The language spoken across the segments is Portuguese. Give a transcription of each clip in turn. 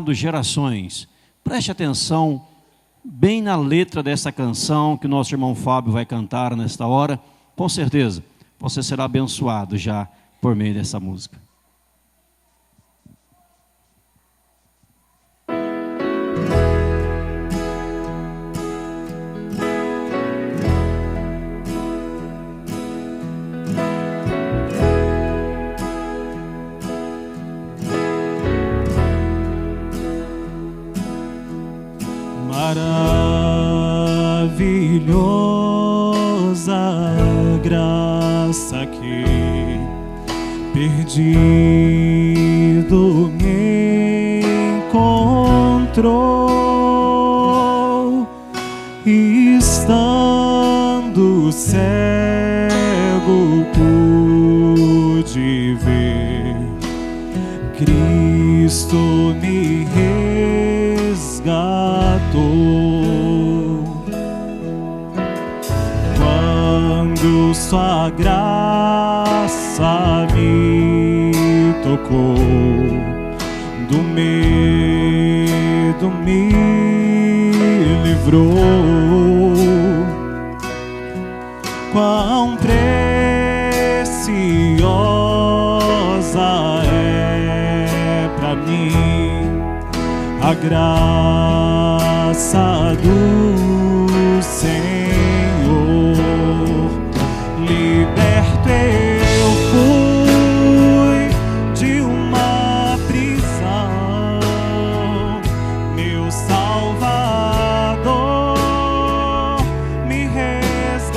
Gerações. Preste atenção bem na letra dessa canção que o nosso irmão Fábio vai cantar nesta hora. Com certeza, você será abençoado já por meio dessa música. Maravilhosa graça que perdido me encontrou, estando cego pude ver, Cristo me resgatou. Quando sua graça me tocou, do medo me livrou. Quão preciosa é pra mim a graça do Senhor. Liberto eu fui de uma prisão, meu Salvador me resgatou.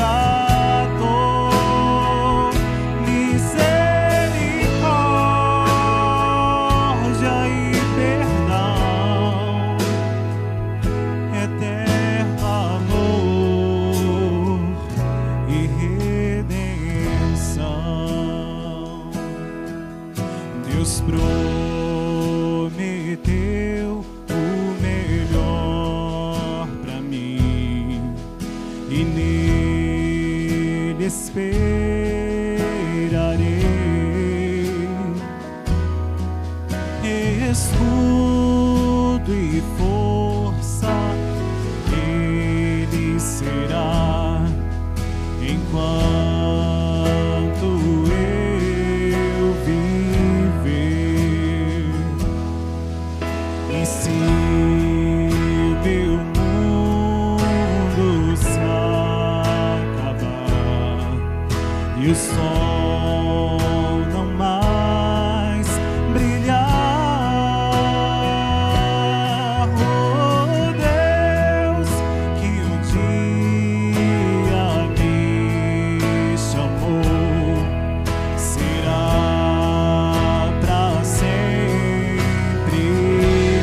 Misericórdia e perdão, eterno amor e redenção. Deus prometeu o melhor pra mim e nele esperarei. Escudo e força ele será enquanto eu viver. E se meu mundo se acabar e o sol não mais brilhar, oh Deus, que um dia me chamou, será pra sempre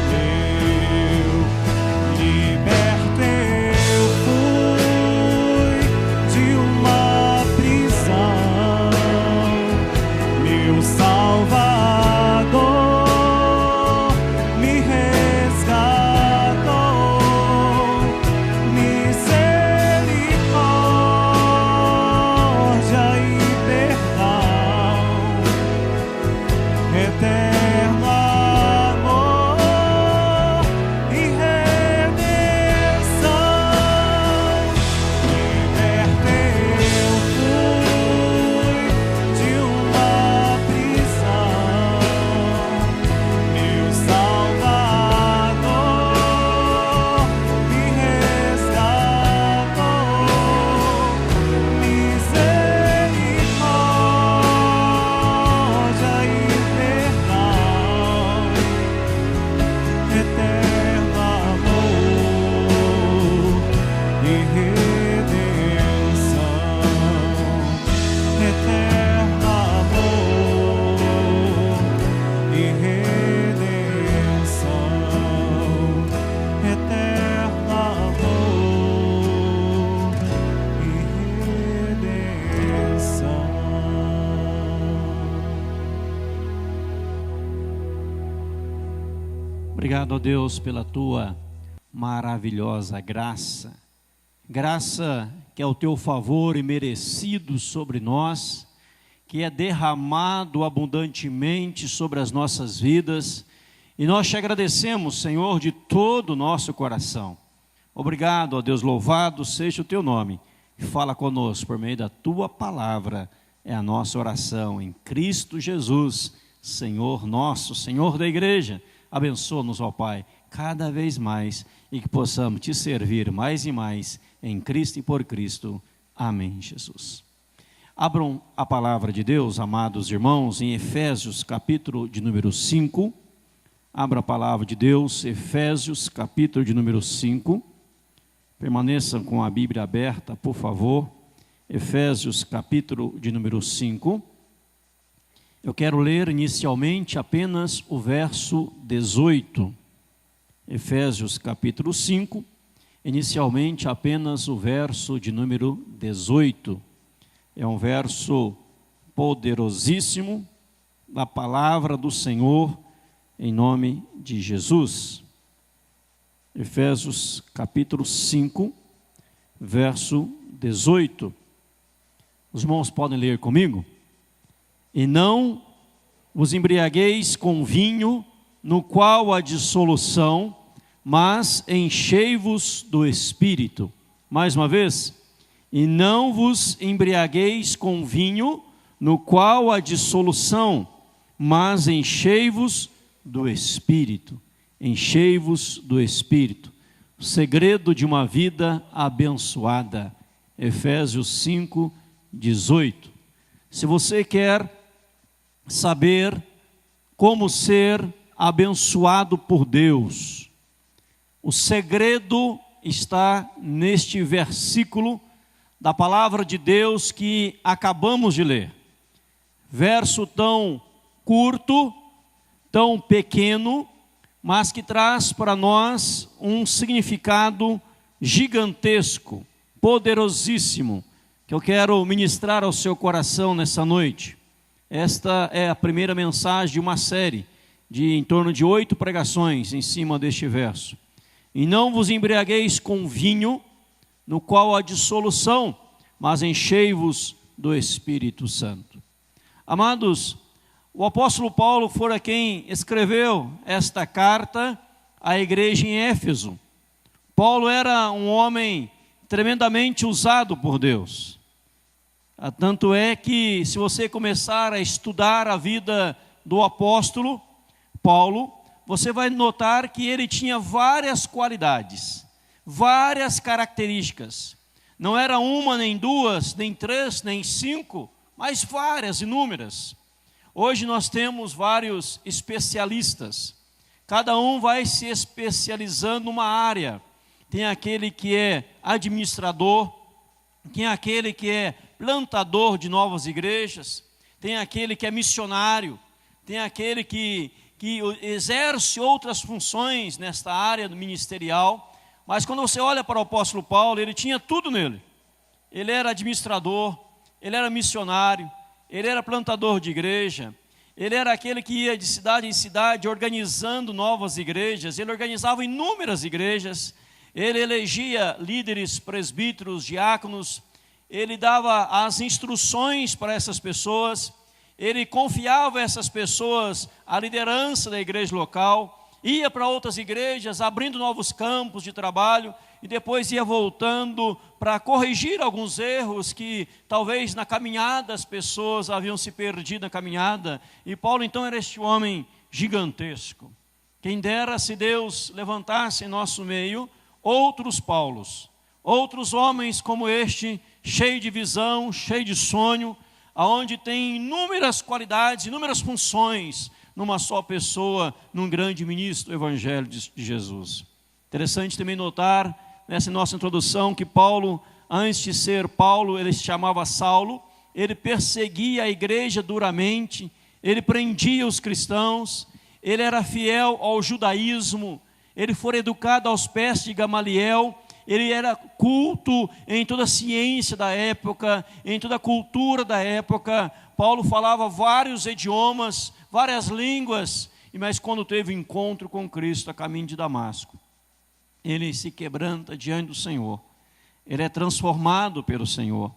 meu. Liberto eu fui de uma prisão, meu Salvador me resgatou. Misericórdia e perdão, eterno amor e redenção. Liberto eu fui de uma prisão, meu Salvador me resgatou. Misericórdia e perdão, eterno amor e redenção. Eterno amor e redenção. Eterno amor e redenção. Obrigado, ó Deus, pela tua maravilhosa graça. Graça que é o teu favor imerecido sobre nós, que é derramado abundantemente sobre as nossas vidas E nós te agradecemos, Senhor, de todo o nosso coração. Obrigado, ó Deus, louvado seja o teu nome. Fala conosco por meio da tua palavra. É a nossa oração em Cristo Jesus, Senhor nosso, Senhor da igreja. Abençoa-nos, ó Pai, cada vez mais, e que possamos te servir mais e mais em Cristo e por Cristo. Amém, Jesus. Abram a palavra de Deus, amados irmãos, em Efésios, capítulo de número 5. Abra a palavra de Deus, Efésios, capítulo de número 5. Permaneçam com a Bíblia aberta, por favor. Efésios, capítulo de número 5. Eu quero ler inicialmente apenas o verso 18. Efésios, capítulo 5, inicialmente apenas o verso de número 18. É um verso poderosíssimo da palavra do Senhor, em nome de Jesus. Efésios, capítulo 5, verso 18. Os irmãos podem ler comigo? E não vos embriagueis com vinho, no qual há dissolução, mas enchei-vos do Espírito. Mais uma vez. E não vos embriagueis com vinho, no qual há dissolução, mas enchei-vos do Espírito. Enchei-vos do Espírito. O segredo de uma vida abençoada. Efésios 5, 18. Se você quer saber como ser abençoado por Deus, o segredo está neste versículo da palavra de Deus que acabamos de ler. Verso tão curto, tão pequeno, mas que traz para nós um significado gigantesco, poderosíssimo, que eu quero ministrar ao seu coração nessa noite. Esta é a primeira mensagem de uma série de em torno de 8 pregações em cima deste verso. E não vos embriagueis com vinho, no qual há dissolução, mas enchei-vos do Espírito Santo. Amados, o apóstolo Paulo fora quem escreveu esta carta à igreja em Éfeso. Paulo era um homem tremendamente usado por Deus. Tanto é que, se você começar a estudar a vida do apóstolo Paulo, você vai notar que ele tinha várias qualidades, várias características. Não era uma, nem duas, nem três, nem 5, mas várias, inúmeras. Hoje nós temos vários especialistas. Cada um vai se especializando numa área. Tem aquele que é administrador, tem aquele que é plantador de novas igrejas, tem aquele que é missionário, tem aquele que exerce outras funções nesta área do ministerial. Mas quando você olha para o apóstolo Paulo, ele tinha tudo nele. Ele era administrador, ele era missionário, ele era plantador de igreja, ele era aquele que ia de cidade em cidade organizando novas igrejas, ele organizava inúmeras igrejas, ele elegia líderes, presbíteros, diáconos, ele dava as instruções para essas pessoas, ele confiava a essas pessoas a liderança da igreja local, ia para outras igrejas, abrindo novos campos de trabalho, e depois ia voltando para corrigir alguns erros que talvez na caminhada as pessoas haviam se perdido na caminhada. E Paulo então era este homem gigantesco. Quem dera se Deus levantasse em nosso meio outros Paulos, outros homens como este, cheio de visão, cheio de sonho, aonde tem inúmeras qualidades, inúmeras funções, numa só pessoa, num grande ministro do Evangelho de Jesus. Interessante também notar, nessa nossa introdução, que Paulo, antes de ser Paulo, ele se chamava Saulo, ele perseguia a igreja duramente, ele prendia os cristãos, ele era fiel ao judaísmo, ele foi educado aos pés de Gamaliel, ele era culto em toda a ciência da época, em toda a cultura da época. Paulo falava vários idiomas, várias línguas, mas quando teve encontro com Cristo a caminho de Damasco, ele se quebranta diante do Senhor, ele é transformado pelo Senhor,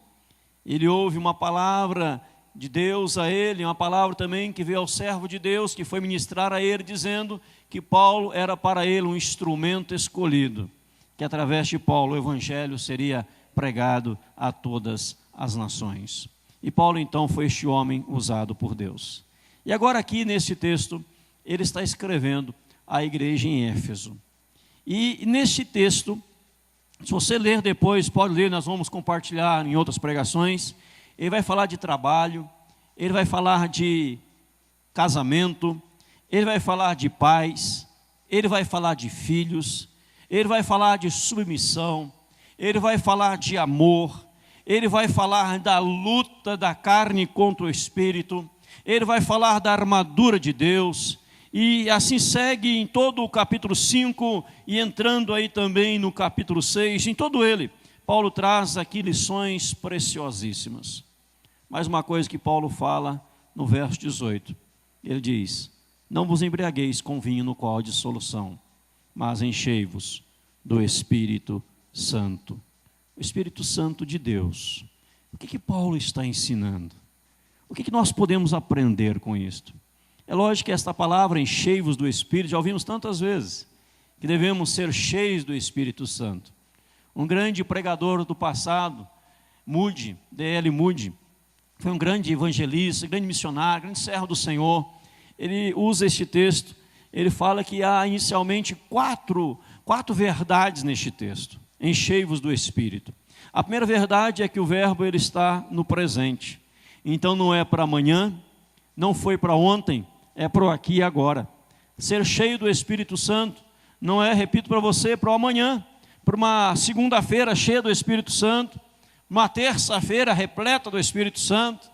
ele ouve uma palavra de Deus a ele, uma palavra também que veio ao servo de Deus, que foi ministrar a ele, dizendo que Paulo era para ele um instrumento escolhido, que através de Paulo o evangelho seria pregado a todas as nações. E Paulo então foi este homem usado por Deus. E agora aqui nesse texto, ele está escrevendo à igreja em Éfeso. E neste texto, se você ler depois, pode ler, nós vamos compartilhar em outras pregações. Ele vai falar de trabalho, ele vai falar de casamento, ele vai falar de pais, ele vai falar de filhos, ele vai falar de submissão, ele vai falar de amor, ele vai falar da luta da carne contra o espírito, ele vai falar da armadura de Deus, e assim segue em todo o capítulo 5 e entrando aí também no capítulo 6, em todo ele. Paulo traz aqui lições preciosíssimas. Mais uma coisa que Paulo fala no verso 18. Ele diz: não vos embriagueis com vinho no qual há dissolução, mas enchei-vos do Espírito Santo. O Espírito Santo de Deus. O que Paulo está ensinando? O que nós podemos aprender com isto? É lógico que esta palavra, enchei-vos do Espírito, já ouvimos tantas vezes, que devemos ser cheios do Espírito Santo. Um grande pregador do passado, Moody, D.L. Moody, foi um grande evangelista, grande missionário, grande servo do Senhor. Ele usa este texto, ele fala que há inicialmente quatro verdades neste texto. Enchei-vos do Espírito. A primeira verdade é que o verbo ele está no presente. Então não é para amanhã, não foi para ontem, é para o aqui e agora. Ser cheio do Espírito Santo não é, repito para você, para o amanhã, para uma segunda-feira cheia do Espírito Santo, uma terça-feira repleta do Espírito Santo,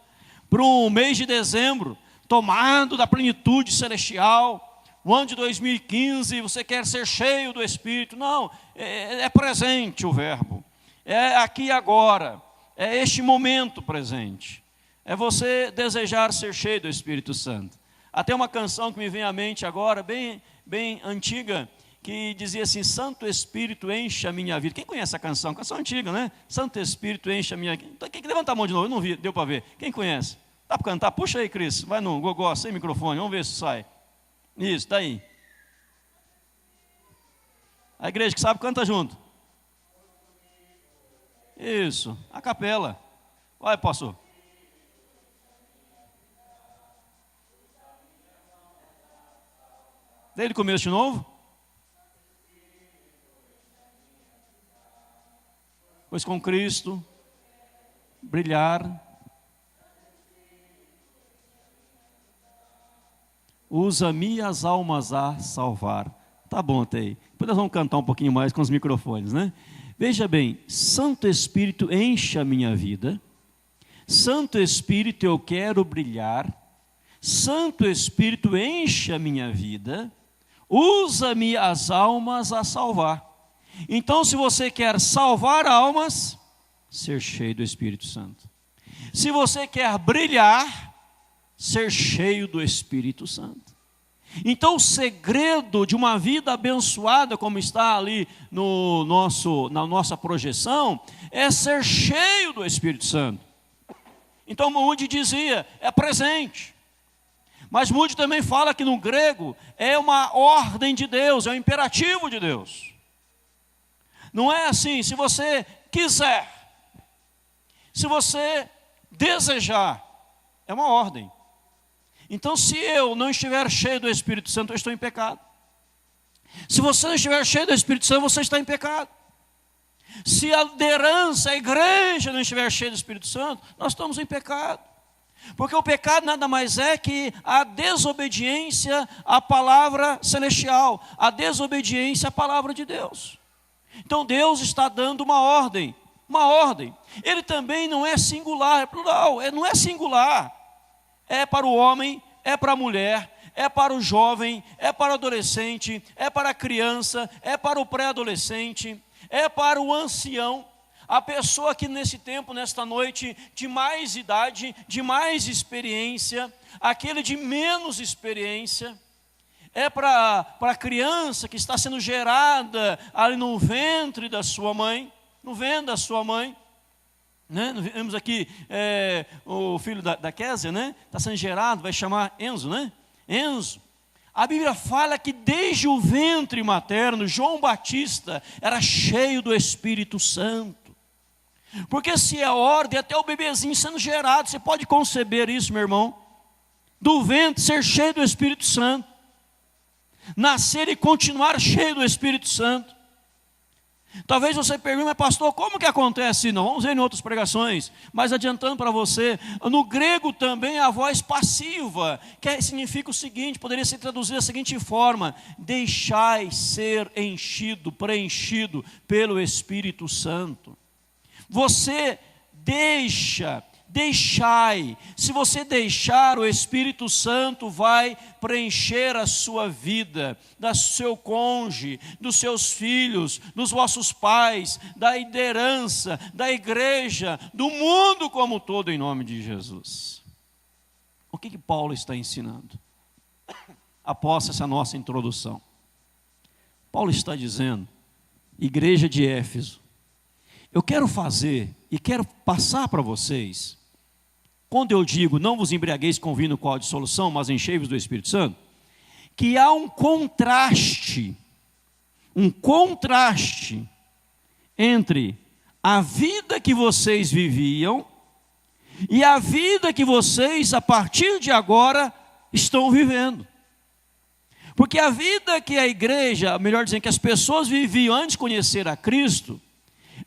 para um mês de dezembro tomado da plenitude celestial. O ano de 2015 você quer ser cheio do Espírito. Não, é presente o verbo, é aqui e agora, é este momento presente, é você desejar ser cheio do Espírito Santo. Até uma canção que me vem à mente agora, bem antiga, que dizia assim: Santo Espírito enche a minha vida. Quem conhece a canção? Canção antiga, né? Santo Espírito enche a minha vida. Então, levanta a mão de novo, eu não vi, deu para ver. Quem conhece? Dá para cantar? Puxa aí, Cris, vai no gogó, sem microfone, vamos ver se sai. Isso, daí. A igreja que sabe, canta junto. Isso, a capela. Vai, pastor. Desde o começo de novo? Pois com Cristo brilhar, usa-me as almas a salvar. Tá bom até aí. Depois nós vamos cantar um pouquinho mais com os microfones, né? Veja bem, Santo Espírito enche a minha vida. Santo Espírito, eu quero brilhar. Santo Espírito enche a minha vida. Usa-me as almas a salvar. Então, se você quer salvar almas, ser cheio do Espírito Santo. Se você quer brilhar, ser cheio do Espírito Santo. Então, o segredo de uma vida abençoada, como está ali na nossa projeção, é ser cheio do Espírito Santo. Então, Moody dizia, é presente. Mas Moody também fala que no grego é uma ordem de Deus, é um imperativo de Deus. Não é assim, se você quiser, se você desejar, é uma ordem. Então, se eu não estiver cheio do Espírito Santo, eu estou em pecado. Se você não estiver cheio do Espírito Santo, você está em pecado. Se a liderança, a igreja não estiver cheia do Espírito Santo, nós estamos em pecado. Porque o pecado nada mais é que a desobediência à palavra celestial, a desobediência à palavra de Deus. Então Deus está dando uma ordem. Ele também não é singular, é plural, não é singular. É para o homem, é para a mulher, é para o jovem, é para o adolescente, é para a criança, é para o pré-adolescente, é para o ancião. A pessoa que nesse tempo, nesta noite, de mais idade, de mais experiência, aquele de menos experiência, é para a criança que está sendo gerada ali no ventre da sua mãe, né? Vemos aqui o filho da Késia, né? Está sendo gerado, vai chamar Enzo, né? Enzo. A Bíblia fala que desde o ventre materno, João Batista era cheio do Espírito Santo. Porque se é ordem, até o bebezinho sendo gerado, você pode conceber isso, meu irmão? Do ventre ser cheio do Espírito Santo. Nascer e continuar cheio do Espírito Santo. Talvez você pergunte, mas pastor, como que acontece? Não, vamos ver em outras pregações. Mas adiantando para você, no grego também a voz passiva, que significa o seguinte, poderia ser traduzida da seguinte forma: deixai ser enchido, preenchido pelo Espírito Santo. Você deixai. Se você deixar, o Espírito Santo vai preencher a sua vida, do seu cônjuge, dos seus filhos, dos vossos pais, da liderança, da igreja, do mundo como um todo, em nome de Jesus. O que Paulo está ensinando? Após essa nossa introdução, Paulo está dizendo, igreja de Éfeso, eu quero fazer e quero passar para vocês, quando eu digo, não vos embriagueis com vinho qual de dissolução, mas enchei-vos do Espírito Santo, que há um contraste entre a vida que vocês viviam e a vida que vocês, a partir de agora, estão vivendo. Porque a vida que a igreja, melhor dizendo, que as pessoas viviam antes de conhecer a Cristo,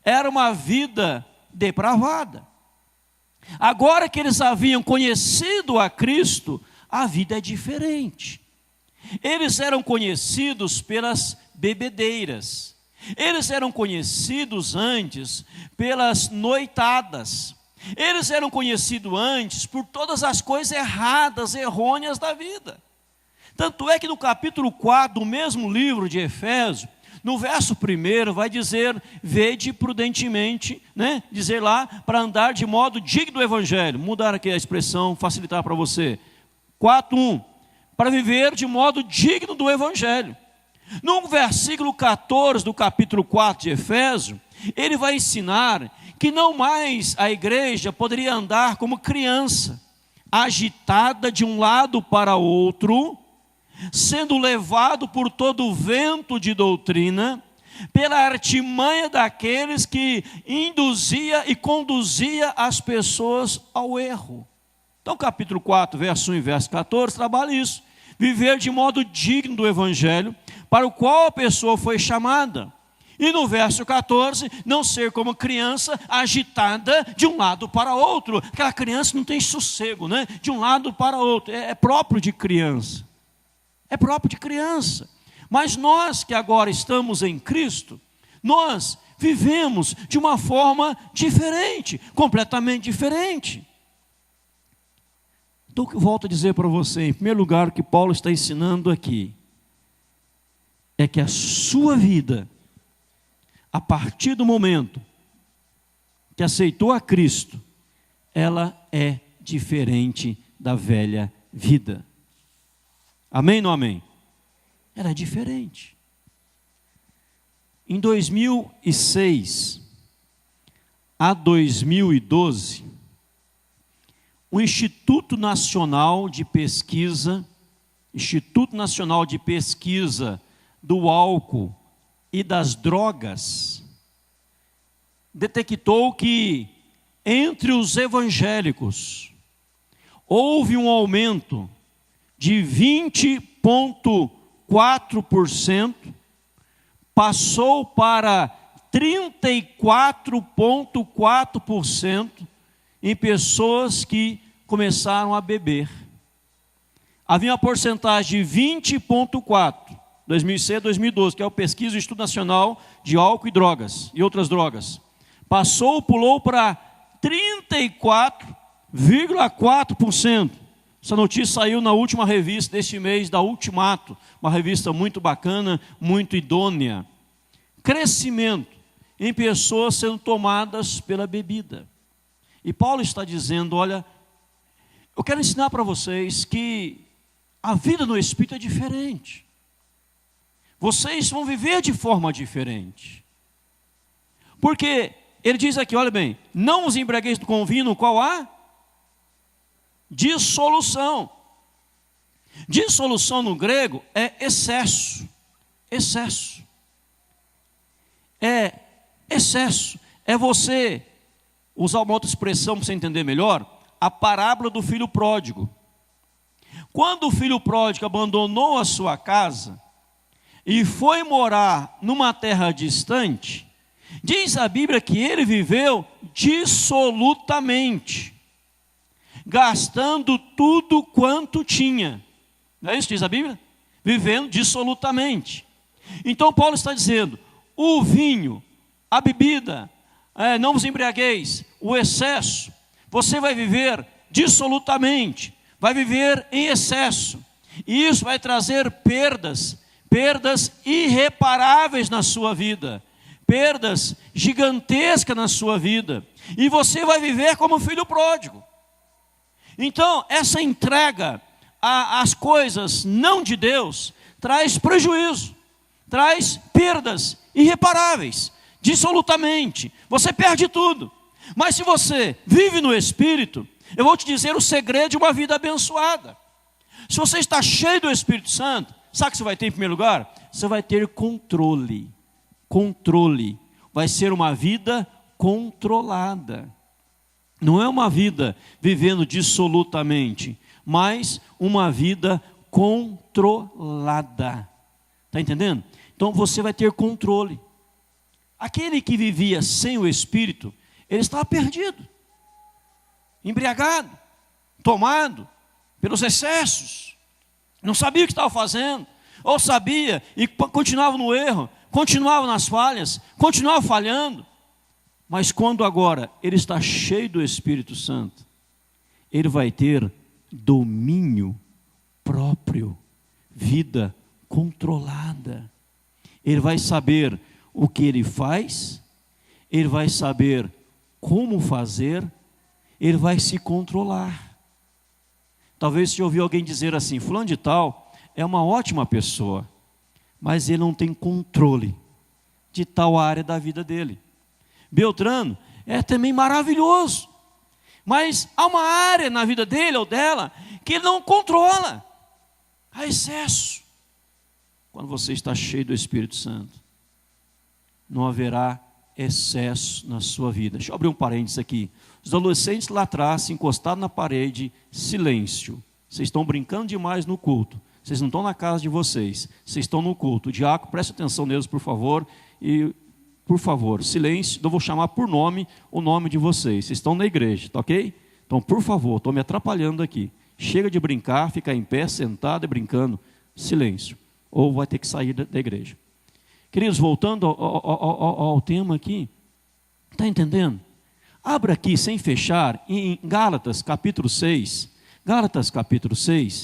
era uma vida depravada. Agora que eles haviam conhecido a Cristo, a vida é diferente. Eles eram conhecidos pelas bebedeiras. Eles eram conhecidos antes pelas noitadas. Eles eram conhecidos antes por todas as coisas erradas, errôneas da vida. Tanto é que no capítulo 4 do mesmo livro de Efésios, no verso 1 vai dizer, vede prudentemente, né? Dizer lá, para andar de modo digno do Evangelho. Mudar aqui a expressão, facilitar para você. 4:1, para viver de modo digno do Evangelho. No versículo 14 do capítulo 4 de Efésios, ele vai ensinar que não mais a igreja poderia andar como criança, agitada de um lado para outro, sendo levado por todo o vento de doutrina, pela artimanha daqueles que induzia e conduzia as pessoas ao erro. Então capítulo 4, verso 1 e verso 14, trabalha isso. Viver de modo digno do Evangelho, para o qual a pessoa foi chamada. E no verso 14, não ser como criança agitada de um lado para outro. Aquela criança não tem sossego, né? De um lado para outro, é próprio de criança. É próprio de criança. Mas nós que agora estamos em Cristo, nós vivemos de uma forma diferente, completamente diferente. Então, eu volto a dizer para você, em primeiro lugar, o que Paulo está ensinando aqui, é que a sua vida, a partir do momento que aceitou a Cristo, ela é diferente da velha vida. Amém ou não amém? Ela é diferente. Em 2006 a 2012, o Instituto Nacional de Pesquisa do Álcool e das Drogas, detectou que entre os evangélicos houve um aumento de 20,4%, passou para 34,4% em pessoas que começaram a beber. Havia uma porcentagem de 20,4%, 2006 a 2012, que é o Pesquisa do Instituto Nacional de Álcool e Drogas e outras drogas. Pulou para 34,4%. Essa notícia saiu na última revista deste mês, da Ultimato, uma revista muito bacana, muito idônea. Crescimento em pessoas sendo tomadas pela bebida. E Paulo está dizendo, olha, eu quero ensinar para vocês que a vida no Espírito é diferente. Vocês vão viver de forma diferente. Porque Ele diz aqui, olha bem, não os embriagueis com vinho no qual há dissolução. Dissolução no grego é excesso. Excesso. É excesso. É você, usar uma outra expressão para você entender melhor, a parábola do filho pródigo. Quando o filho pródigo abandonou a sua casa e foi morar numa terra distante, diz a Bíblia que ele viveu dissolutamente, gastando tudo quanto tinha. Não é isso que diz a Bíblia? Vivendo dissolutamente. Então Paulo está dizendo, o vinho, a bebida, não vos embriagueis, o excesso, você vai viver dissolutamente, vai viver em excesso, e isso vai trazer perdas irreparáveis na sua vida, perdas gigantescas na sua vida, e você vai viver como filho pródigo. Então, essa entrega às coisas não de Deus traz prejuízo, traz perdas irreparáveis, dissolutamente, você perde tudo. Mas se você vive no Espírito, eu vou te dizer o segredo de uma vida abençoada. Se você está cheio do Espírito Santo, sabe o que você vai ter em primeiro lugar? Você vai ter controle. Controle. Vai ser uma vida controlada. Não é uma vida vivendo dissolutamente, mas uma vida controlada. Está entendendo? Então você vai ter controle. Aquele que vivia sem o Espírito, ele estava perdido, embriagado, tomado pelos excessos, não sabia o que estava fazendo, ou sabia e continuava no erro, continuava nas falhas, continuava falhando. Mas quando agora ele está cheio do Espírito Santo, ele vai ter domínio próprio, vida controlada. Ele vai saber o que ele faz, ele vai saber como fazer, ele vai se controlar. Talvez você ouviu alguém dizer assim, fulano de tal é uma ótima pessoa, mas ele não tem controle de tal área da vida dele. Beltrano é também maravilhoso, mas há uma área na vida dele ou dela que ele não controla. Há excesso. Quando você está cheio do Espírito Santo, não haverá excesso na sua vida. Deixa eu abrir um parênteses aqui. Os adolescentes lá atrás, encostados na parede, silêncio. Vocês estão brincando demais no culto. Vocês não estão na casa de vocês. Vocês estão no culto. O diácono, preste atenção neles, por favor. E, por favor, silêncio. Eu vou chamar por nome o nome de vocês. Vocês estão na igreja, tá ok? Então, por favor, estou me atrapalhando aqui. Chega de brincar, ficar em pé, sentado e brincando. Silêncio. Ou vai ter que sair da igreja. Queridos, voltando ao tema aqui, está entendendo? Abra aqui, sem fechar, em Gálatas capítulo 6, Gálatas capítulo 5,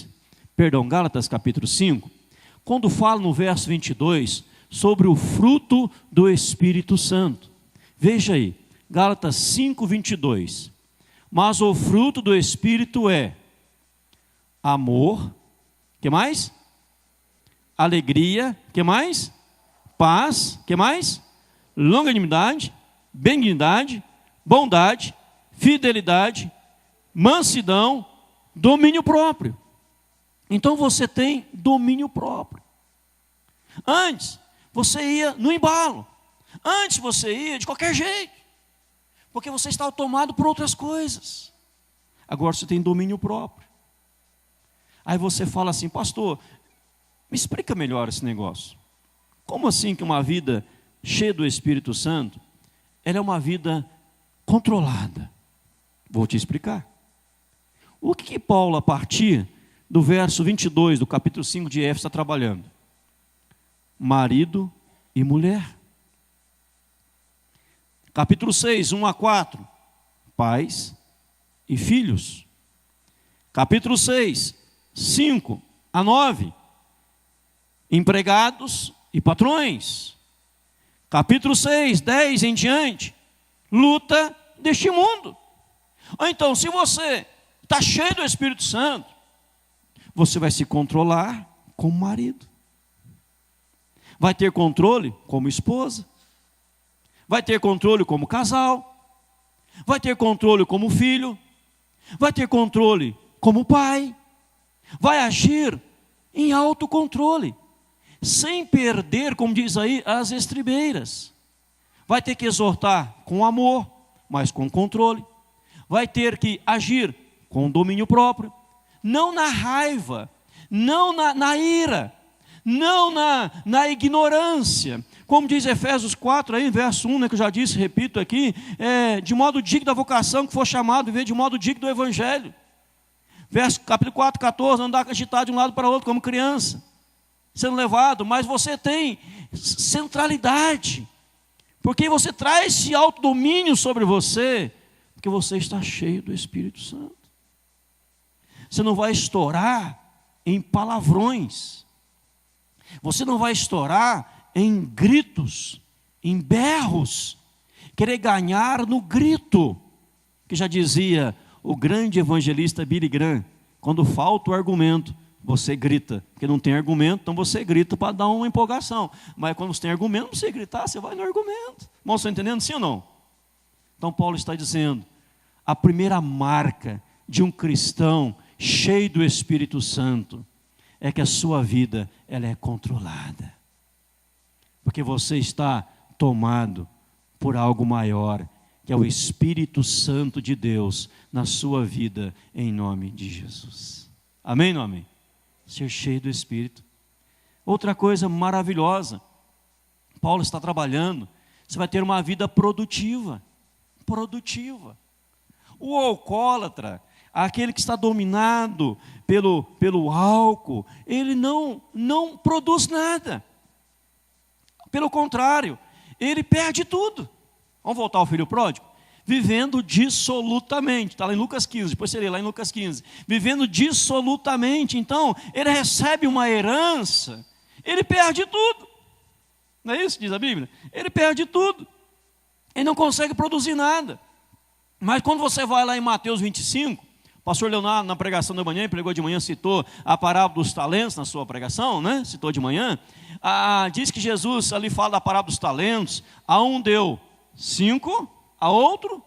quando fala no verso 22, sobre o fruto do Espírito Santo. Veja aí, Gálatas 5, 22. Mas o fruto do Espírito é amor, que mais? Alegria, que mais? Paz, que mais? Longanimidade, benignidade, bondade, fidelidade, mansidão, domínio próprio. Então você tem domínio próprio. Antes, você ia no embalo. Antes você ia de qualquer jeito, porque você estava tomado por outras coisas. Agora você tem domínio próprio. Aí você fala assim, pastor, me explica melhor esse negócio. Como assim que uma vida cheia do Espírito Santo, ela é uma vida controlada? Vou te explicar. O que Paulo, a partir do verso 22 do capítulo 5 de Éfeso, está trabalhando? Marido e mulher. Capítulo 6, 1 a 4, pais e filhos. Capítulo 6, 5 a 9, empregados e patrões. Capítulo 6, 10 em diante, luta deste mundo. Ou então, se você está cheio do Espírito Santo, você vai se controlar como marido, vai ter controle como esposa, vai ter controle como casal, vai ter controle como filho, vai ter controle como pai, vai agir em autocontrole, sem perder, como diz aí, as estribeiras. Vai ter que exortar com amor, mas com controle. Vai ter que agir com domínio próprio, não na raiva, não na ira, não na ignorância. Como diz Efésios 4, aí, verso 1, que eu já disse, repito aqui, de modo digno da vocação que for chamado, viver de modo digno do Evangelho. Capítulo 4, 14, andar agitado de um lado para o outro como criança, sendo levado, mas você tem centralidade, porque você traz esse autodomínio sobre você, porque você está cheio do Espírito Santo. Você não vai estourar em palavrões, você não vai estourar em gritos, em berros, querer ganhar no grito, que já dizia o grande evangelista Billy Graham: quando falta o argumento, você grita, porque não tem argumento, então você grita para dar uma empolgação, mas quando você tem argumento, não precisa gritar, você vai no argumento. Irmãos, estão entendendo, sim ou não? Então Paulo está dizendo, a primeira marca de um cristão cheio do Espírito Santo é que a sua vida, ela é controlada, porque você está tomado por algo maior, que é o Espírito Santo de Deus na sua vida, em nome de Jesus. Amém, não amém? Ser cheio do Espírito. Outra coisa maravilhosa, Paulo está trabalhando, você vai ter uma vida produtiva. O alcoólatra, aquele que está dominado pelo álcool, ele não produz nada. Pelo contrário, ele perde tudo. Vamos voltar ao filho pródigo? Vivendo dissolutamente, está lá em Lucas 15, depois você lê lá em Lucas 15. Vivendo dissolutamente, então, ele recebe uma herança, ele perde tudo. Não é isso que diz a Bíblia? Ele perde tudo. Ele não consegue produzir nada. Mas quando você vai lá em Mateus 25, o pastor Leonardo, na pregação da manhã, pregou de manhã, citou a parábola dos talentos na sua pregação, né? Citou de manhã. Diz que Jesus ali fala da parábola dos talentos. A um deu 5, a outro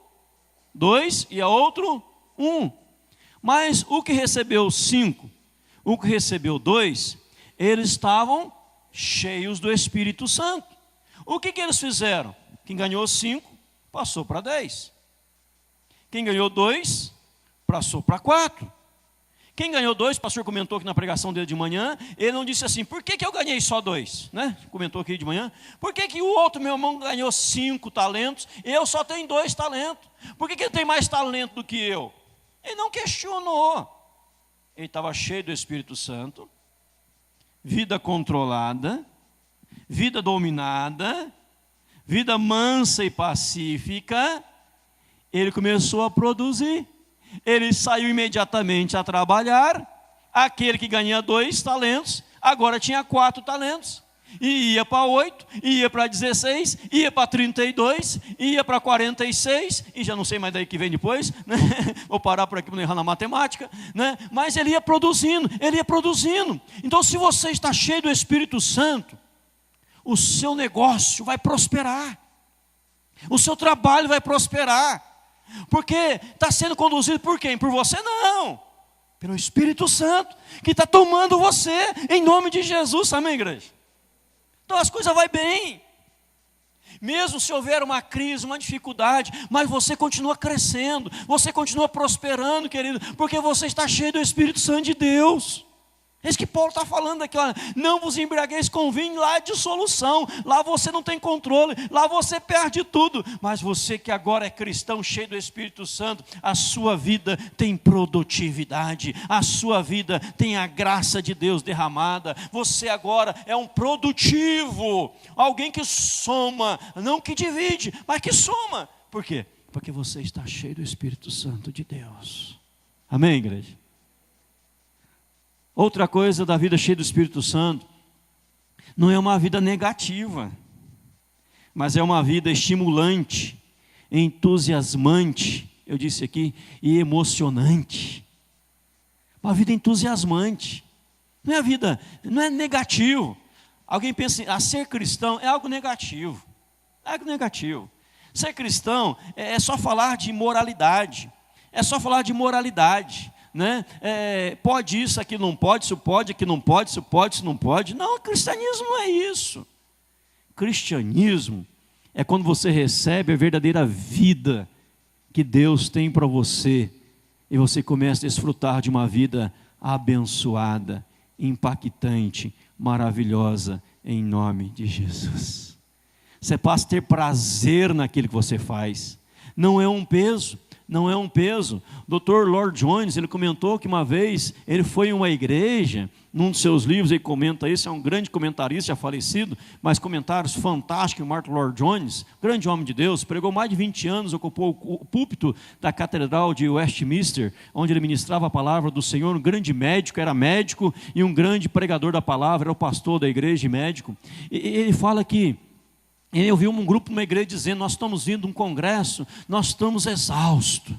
2 e a outro 1. Mas o que recebeu 5, o que recebeu 2, eles estavam cheios do Espírito Santo. O que eles fizeram? Quem ganhou 5, passou para 10. Quem ganhou 2, passou para 4. Quem ganhou 2, o pastor comentou aqui na pregação dele de manhã, ele não disse assim, por que eu ganhei só 2? Né? Comentou aqui de manhã. Por que o outro, meu irmão, ganhou 5 talentos, eu só tenho 2 talentos? Por que ele tem mais talento do que eu? Ele não questionou. Ele estava cheio do Espírito Santo, vida controlada, vida dominada, vida mansa e pacífica. Ele começou a produzir. Ele saiu imediatamente a trabalhar. Aquele que ganha 2 talentos, agora tinha 4 talentos. E ia para 8, ia para 16, ia para 32, ia para 46, e já não sei mais daí que vem depois, né? Vou parar por aqui para não errar na matemática, né? Mas ele ia produzindo. Então, se você está cheio do Espírito Santo, o seu negócio vai prosperar, o seu trabalho vai prosperar, porque está sendo conduzido por quem? Por você? Não, pelo Espírito Santo, que está tomando você, em nome de Jesus. Amém, igreja? Então as coisas vão bem, mesmo se houver uma crise, uma dificuldade, mas você continua crescendo, você continua prosperando, querido, porque você está cheio do Espírito Santo de Deus. É isso que Paulo está falando aqui, olha, não vos embriagueis com vinho, lá é dissolução, lá você não tem controle, lá você perde tudo, mas você que agora é cristão, cheio do Espírito Santo, a sua vida tem produtividade, a sua vida tem a graça de Deus derramada, você agora é um produtivo, alguém que soma, não que divide, mas que soma. Por quê? Porque você está cheio do Espírito Santo de Deus. Amém, igreja? Outra coisa da vida cheia do Espírito Santo, não é uma vida negativa, mas é uma vida estimulante, entusiasmante, eu disse aqui, e emocionante. Uma vida entusiasmante, não é negativo. Alguém pensa assim, ser cristão é algo negativo. Algo negativo. Ser cristão é só falar de moralidade. É só falar de moralidade, né? Pode isso, aqui não pode, isso pode, aqui não pode, isso pode, isso não pode. Não, cristianismo não é isso. Cristianismo é quando você recebe a verdadeira vida que Deus tem para você e você começa a desfrutar de uma vida abençoada, impactante, maravilhosa, em nome de Jesus. Você passa a ter prazer naquilo que você faz. Não é um peso, não é um peso. O Dr. Lloyd Jones, ele comentou que uma vez ele foi em uma igreja, num dos seus livros ele comenta isso, é um grande comentarista já falecido, mas comentários fantásticos, Martin Lloyd Jones, grande homem de Deus, pregou mais de 20 anos, ocupou o púlpito da Catedral de Westminster, onde ele ministrava a palavra do Senhor, um grande médico, era médico, e um grande pregador da palavra, era o pastor da igreja e médico. E ele fala que eu vi um grupo numa igreja dizendo: nós estamos vindo de um congresso, nós estamos exaustos,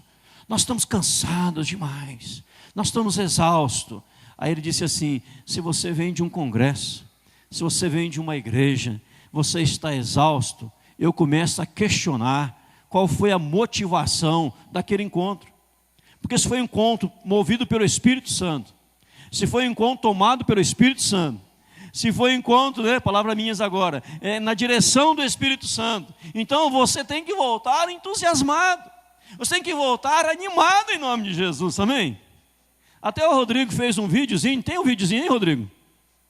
nós estamos cansados demais, nós estamos exaustos. Aí ele disse assim: se você vem de um congresso, se você vem de uma igreja, você está exausto, eu começo a questionar qual foi a motivação daquele encontro. Porque se foi um encontro movido pelo Espírito Santo, se foi um encontro tomado pelo Espírito Santo, se foi encontro, palavras minhas agora, na direção do Espírito Santo, então você tem que voltar entusiasmado, você tem que voltar animado em nome de Jesus, amém? Até o Rodrigo fez um videozinho, tem um videozinho aí, Rodrigo?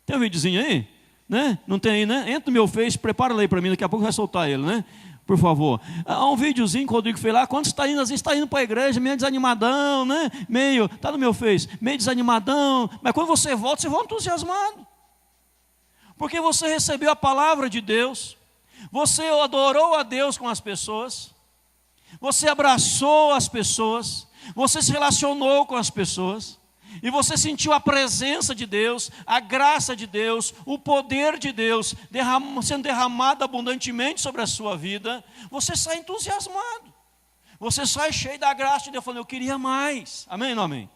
Tem um videozinho aí? Né? Não tem aí, né? Entra no meu Face, prepara aí para mim, daqui a pouco vai soltar ele, né? Por favor. Há um videozinho que o Rodrigo fez lá, quando está indo, às vezes está indo para a igreja, meio desanimadão, né? Está no meu Face, meio desanimadão, mas quando você volta entusiasmado. Porque você recebeu a palavra de Deus, você adorou a Deus com as pessoas, você abraçou as pessoas, você se relacionou com as pessoas, e você sentiu a presença de Deus, a graça de Deus, o poder de Deus sendo derramado abundantemente sobre a sua vida. Você sai entusiasmado, você sai cheio da graça de Deus, falando: eu queria mais, amém ou não amém?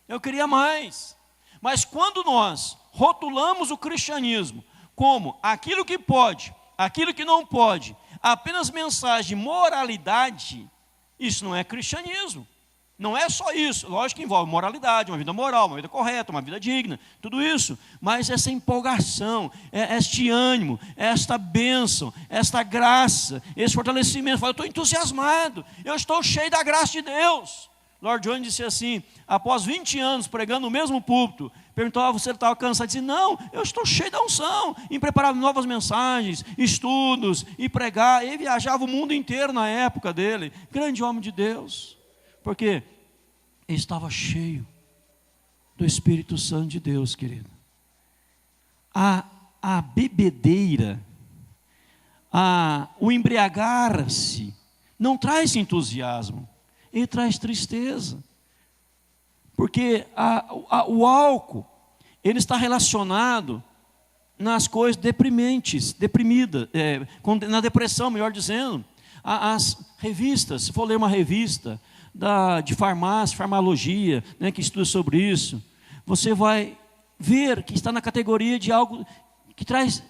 Eu queria mais. Mas quando nós rotulamos o cristianismo como aquilo que pode, aquilo que não pode, apenas mensagem de moralidade, isso não é cristianismo. Não é só isso, lógico que envolve moralidade, uma vida moral, uma vida correta, uma vida digna, tudo isso, mas essa empolgação, este ânimo, esta bênção, esta graça, esse fortalecimento. Fala: eu estou entusiasmado, eu estou cheio da graça de Deus. Lloyd Jones disse assim, após 20 anos pregando no mesmo púlpito, perguntou: você estava cansado? Disse: não, eu estou cheio da unção, em preparar novas mensagens, estudos, e pregar. Ele viajava o mundo inteiro na época dele, grande homem de Deus, porque ele estava cheio do Espírito Santo de Deus, querido. A bebedeira, o embriagar-se, não traz entusiasmo, ele traz tristeza. Porque o ele está relacionado nas coisas deprimentes, na depressão, melhor dizendo. As revistas, se for ler uma revista de farmácia, farmacologia, que estuda sobre isso, você vai ver que está na categoria de algo que traz,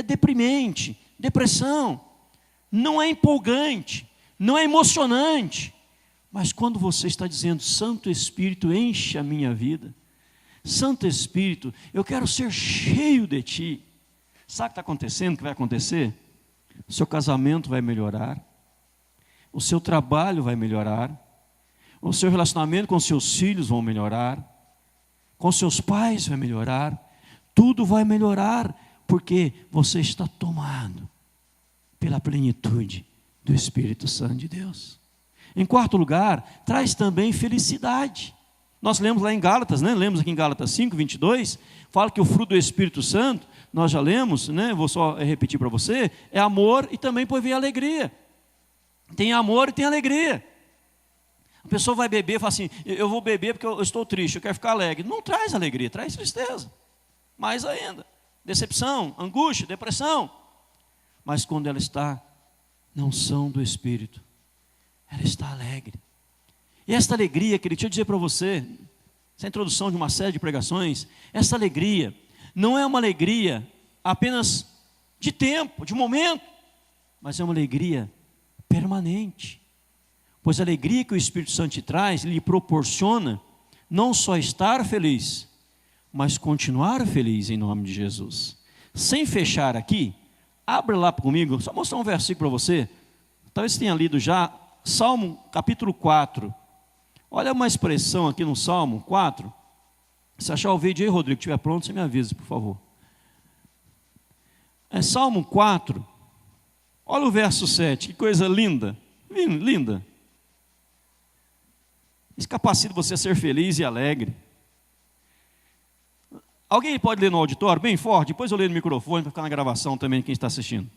deprimente, depressão. Não é empolgante, não é emocionante. Mas quando você está dizendo: Santo Espírito, enche a minha vida, Santo Espírito, eu quero ser cheio de Ti, sabe o que está acontecendo, o que vai acontecer? O seu casamento vai melhorar, o seu trabalho vai melhorar, o seu relacionamento com seus filhos vão melhorar, com seus pais vai melhorar, tudo vai melhorar, porque você está tomado pela plenitude do Espírito Santo de Deus. Em quarto lugar, traz também felicidade. Nós lemos lá em Gálatas, lemos aqui em Gálatas 5, 22, fala que o fruto do Espírito Santo, nós já lemos, vou só repetir para você, é amor e também pode vir alegria. Tem amor e tem alegria. A pessoa vai beber e fala assim: eu vou beber porque eu estou triste, eu quero ficar alegre. Não traz alegria, traz tristeza. Mais ainda, decepção, angústia, depressão. Mas quando ela está na unção do Espírito, ela está alegre. E esta alegria, querido, deixa eu dizer para você, essa introdução de uma série de pregações, essa alegria não é uma alegria apenas de tempo, de momento. mas é uma alegria permanente. Pois a alegria que o Espírito Santo te traz, lhe proporciona não só estar feliz, mas continuar feliz em nome de Jesus. Sem fechar aqui, abra lá comigo, só mostrar um versículo para você. Talvez você tenha lido já, Salmo capítulo 4. Olha uma expressão aqui no Salmo 4. Se achar o vídeo aí, Rodrigo, estiver pronto, você me avisa, por favor. É Salmo 4. Olha o verso 7, que coisa linda. Linda. Isso capacita você a ser feliz e alegre. Alguém pode ler no auditório, bem forte? Depois eu leio no microfone, para ficar na gravação também, quem está assistindo.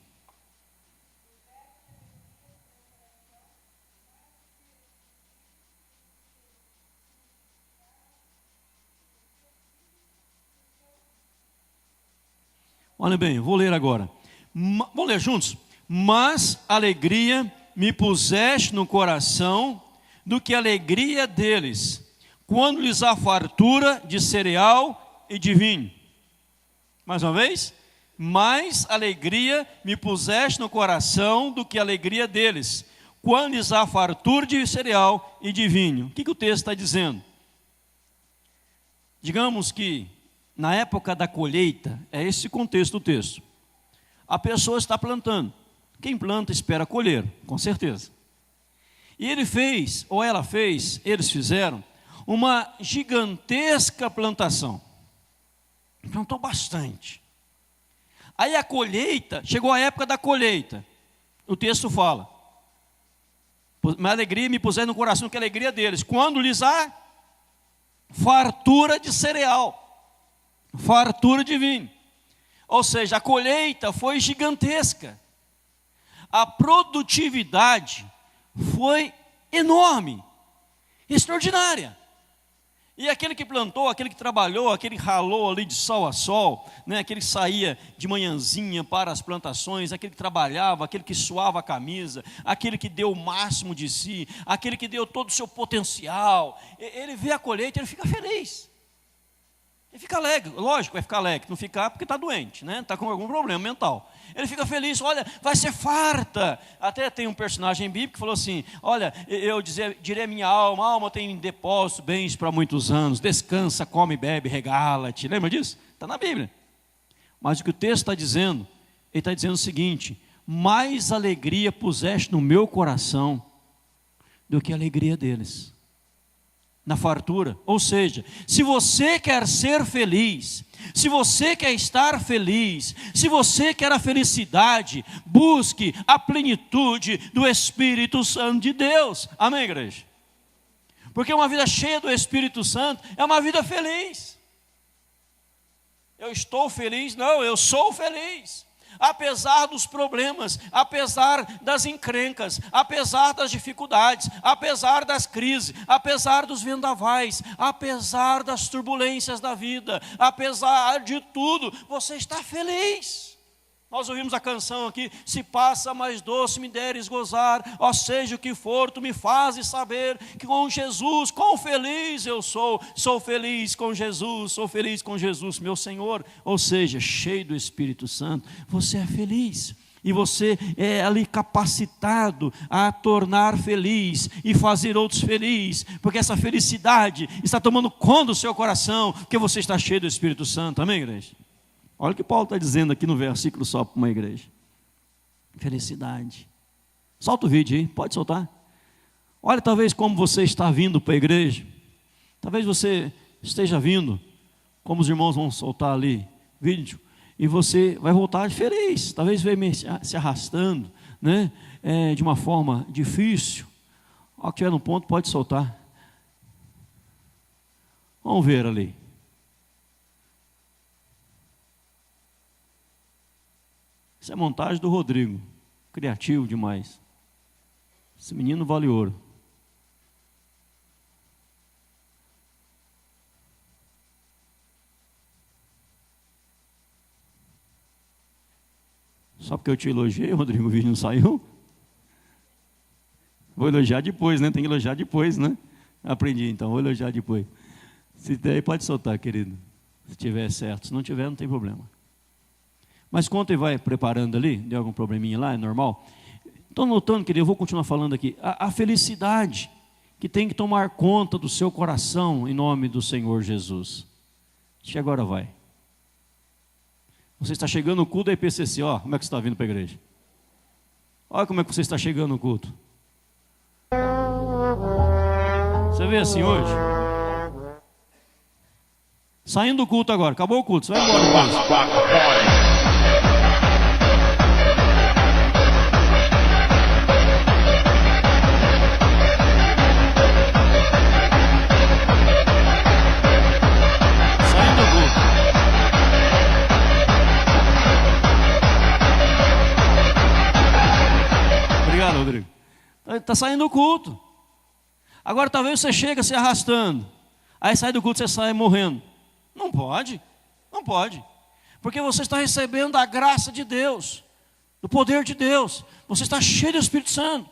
Olha bem, vou ler agora. Vamos ler juntos? Mas alegria me puseste no coração do que a alegria deles, quando lhes há fartura de cereal e de vinho. Mais uma vez. Mais alegria me puseste no coração do que a alegria deles, quando lhes há fartura de cereal e de vinho. O que o texto está dizendo? Digamos que na época da colheita, é esse o contexto do texto. A pessoa está plantando. Quem planta espera colher, com certeza. E ele fez, ou ela fez, eles fizeram, uma gigantesca plantação. Plantou bastante. Aí a colheita, chegou a época da colheita. O texto fala: minha alegria me puser no coração que é a alegria deles, quando lhes há fartura de cereal, fartura de vinho. Ou seja, a colheita foi gigantesca. A produtividade foi enorme, extraordinária. E aquele que plantou, aquele que trabalhou, aquele que ralou ali de sol a sol, né? Aquele que saía de manhãzinha para as plantações, aquele que trabalhava, aquele que suava a camisa, aquele que deu o máximo de si, aquele que deu todo o seu potencial, ele vê a colheita e ele fica feliz. Ele fica alegre, lógico, vai ficar alegre, não ficar porque está doente, né? Está com algum problema mental. Ele fica feliz, olha, vai ser farta. Até tem um personagem bíblico que falou assim: olha, eu direi a minha alma, a alma tem depósito, bens para muitos anos, descansa, come, bebe, regala-te. Lembra disso? Está na Bíblia. Mas o que o texto está dizendo, ele está dizendo o seguinte: mais alegria puseste no meu coração do que a alegria deles. Na fartura. Ou seja, se você quer ser feliz, se você quer estar feliz, se você quer a felicidade, busque a plenitude do Espírito Santo de Deus. Amém, igreja? Porque uma vida cheia do Espírito Santo é uma vida feliz. Eu estou feliz? Não, eu sou feliz. Apesar dos problemas, apesar das encrencas, apesar das dificuldades, apesar das crises, apesar dos vendavais, apesar das turbulências da vida, apesar de tudo, você está feliz. Nós ouvimos a canção aqui: se passa mais doce me deres gozar, ó seja o que for, tu me fazes saber que com Jesus, quão feliz eu sou feliz com Jesus, sou feliz com Jesus, meu Senhor. Ou seja, cheio do Espírito Santo, você é feliz. E você é ali capacitado a tornar feliz e fazer outros felizes, porque essa felicidade está tomando conta do seu coração, porque você está cheio do Espírito Santo. Amém, igreja? Olha o que Paulo está dizendo aqui no versículo só para uma igreja. Felicidade. Solta o vídeo aí, pode soltar. Olha, talvez como você está vindo para a igreja, talvez você esteja vindo, como os irmãos vão soltar ali vídeo, e você vai voltar feliz, talvez veio se arrastando, né? De uma forma difícil. Ao que estiver no ponto, pode soltar. Vamos ver ali. Isso é montagem do Rodrigo, criativo demais. Esse menino vale ouro. Só porque eu te elogiei, Rodrigo, o vídeo não saiu? Vou elogiar depois, né? Tem que elogiar depois, né? Aprendi, então, vou elogiar depois. Se der, pode soltar, querido. Se tiver certo, se não tiver, não tem problema. Mas quando ele vai preparando ali, deu algum probleminha lá, é normal. Estou notando, querido, eu vou continuar falando aqui. A felicidade que tem que tomar conta do seu coração em nome do Senhor Jesus. Acho que agora vai. Você está chegando no culto da IPCC, ó, como é que você está vindo para a igreja? Olha como é que você está chegando no culto. Você vê assim hoje? Saindo do culto agora, acabou o culto, você vai embora depois. Rodrigo, está saindo do culto. Agora talvez você chega se arrastando, aí sai do culto, você sai morrendo. Não pode, não pode, porque você está recebendo a graça de Deus, do poder de Deus, você está cheio do Espírito Santo.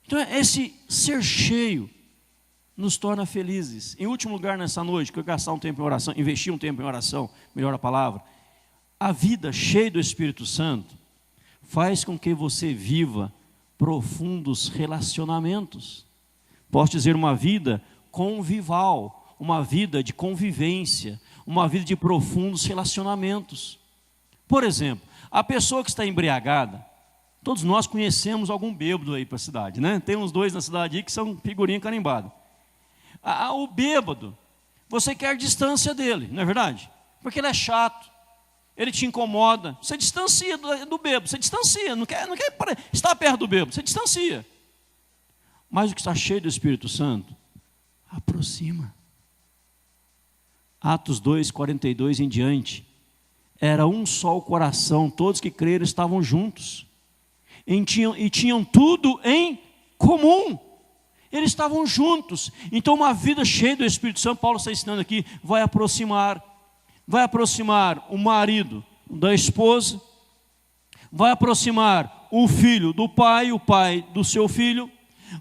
Então esse ser cheio nos torna felizes. Em último lugar, nessa noite, que eu gastar um tempo em oração, investir um tempo em oração, melhor a palavra, a vida cheia do Espírito Santo faz com que você viva profundos relacionamentos. Posso dizer, uma vida convival, uma vida de convivência, uma vida de profundos relacionamentos. Por exemplo, a pessoa que está embriagada, todos nós conhecemos algum bêbado aí para a cidade, né? Tem uns 2 na cidade aí que são figurinha carimbada. O bêbado, você quer distância dele, não é verdade? Porque ele é chato. Ele te incomoda, você distancia do bêbado, você distancia, não quer estar perto do bêbado, você distancia. Mas o que está cheio do Espírito Santo, aproxima. Atos 2, 42 em diante, era um só o coração, todos que creram estavam juntos, e tinham tudo em comum, eles estavam juntos. Então uma vida cheia do Espírito Santo, Paulo está ensinando aqui, vai aproximar o marido da esposa, vai aproximar o filho do pai, o pai do seu filho,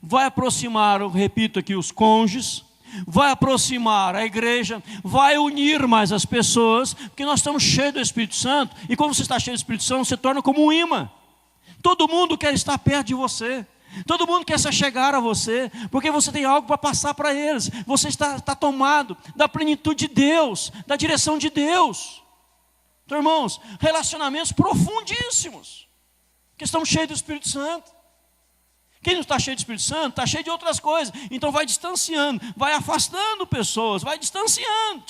vai aproximar, eu repito aqui, os cônjuges, vai aproximar a igreja, vai unir mais as pessoas, porque nós estamos cheios do Espírito Santo, e quando você está cheio do Espírito Santo, você torna como um imã. Todo mundo quer estar perto de você. Todo mundo quer se chegar a você, porque você tem algo para passar para eles. Você está tomado da plenitude de Deus, da direção de Deus. Então, irmãos, relacionamentos profundíssimos, que estão cheios do Espírito Santo. Quem não está cheio do Espírito Santo, está cheio de outras coisas. Então vai distanciando, vai afastando pessoas, vai distanciando.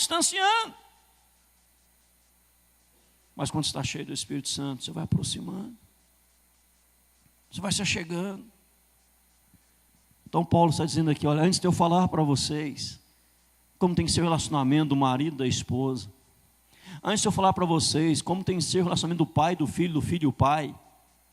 Mas quando está cheio do Espírito Santo, você vai aproximando, você vai se achegando. Então Paulo está dizendo aqui, olha, antes de eu falar para vocês como tem que ser o relacionamento do marido e da esposa, antes de eu falar para vocês como tem que ser o relacionamento do pai, do filho e o pai,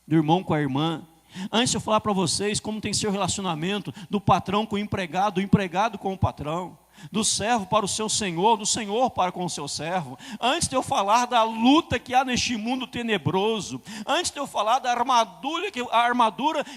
do irmão com a irmã, antes de eu falar para vocês como tem que ser o relacionamento do patrão com o empregado, do empregado com o patrão, do servo para o seu senhor, do senhor para com o seu servo, antes de eu falar da luta que há neste mundo tenebroso, antes de eu falar da armadura